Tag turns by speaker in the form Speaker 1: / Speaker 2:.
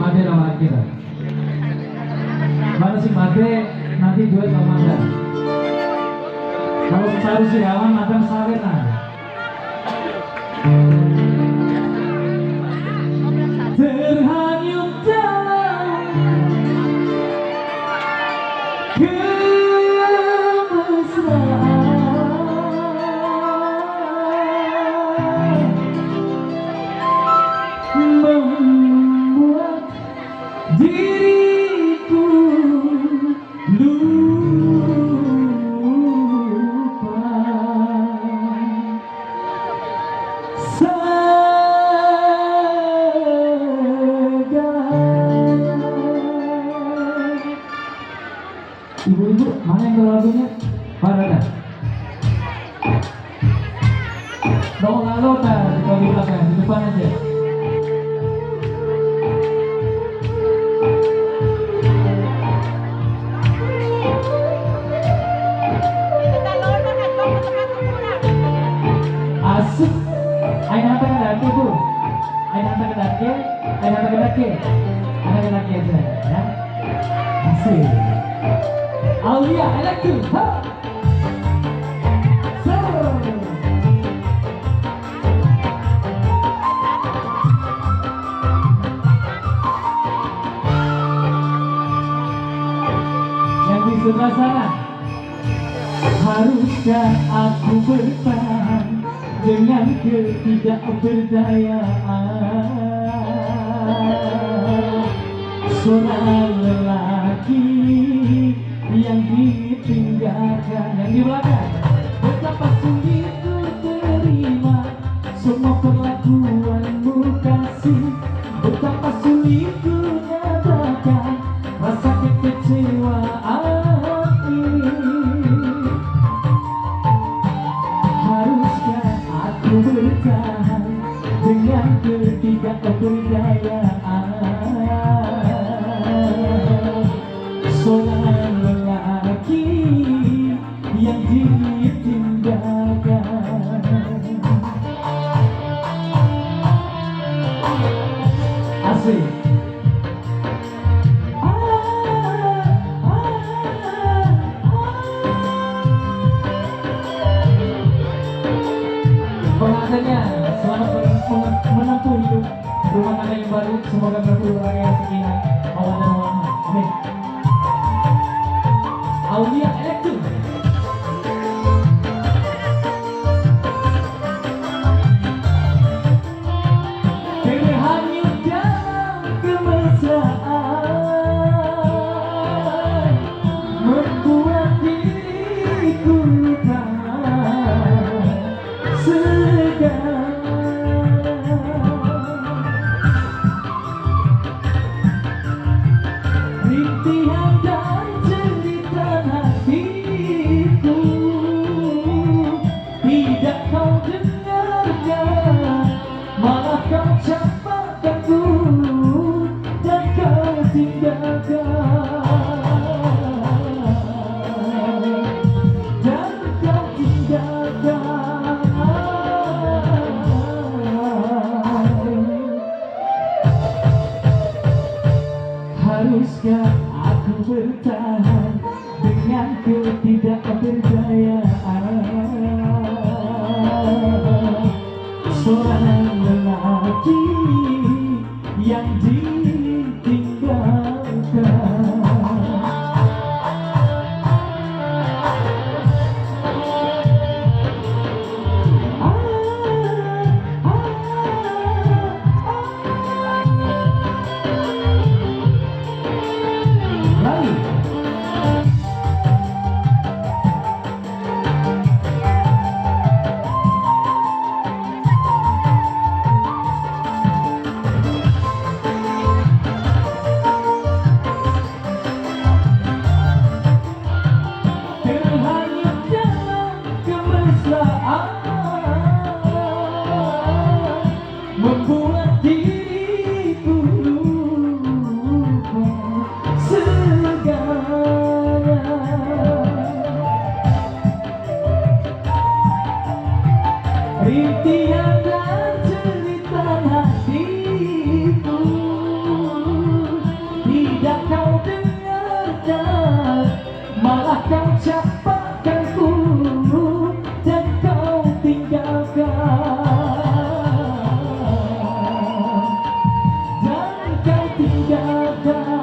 Speaker 1: Made sama kita. Mana si Made nanti duet sama Manda. Kalau Saru Sirawan Madam Sarena. Terhanyut dalam kemesraan membuat diriku lupa segala. Ibu-ibu, mana yang tahu lagunya? Parada. Dong lalu tak di belakang, di depan aja. Asik. Ayo nanti ke daki bu. Ayo nanti ke daki. Ayo nanti ke daki. Ayo ke daki aja, ya. Asik. Aulia, I like you. Ha. So. Yang di sebelah sana. Haruskah aku bertahan dengan ketidakberdayaan seorang lelaki yang ditinggalkan. Yang di belakang, betapa sulit ku terima semua perlakuanmu kasih, betapa sulit ku nyatakan rasa kekecewaan ini. Haruskah aku bertahan dengan ketidakberdayaan seorang lelaki yang ditinggalkan. Asik. Pengantinnya selamat menempuh hidup rumah tangga yang baru, semoga berkeluarga yang sakinah mawaddah warahmah. Amin. Aulia Elektro. Terhanyut dalam kemesraan membuat diriku lupa segala. Rintihan dan cerita hatiku tidak kau dengarkan, malah kau campakkanku dan kau tinggalkan. Dan kau tinggalkan. Haruskah aku bertahan dengan ketidakberdayaan seorang lelaki yang ditinggalkan. kata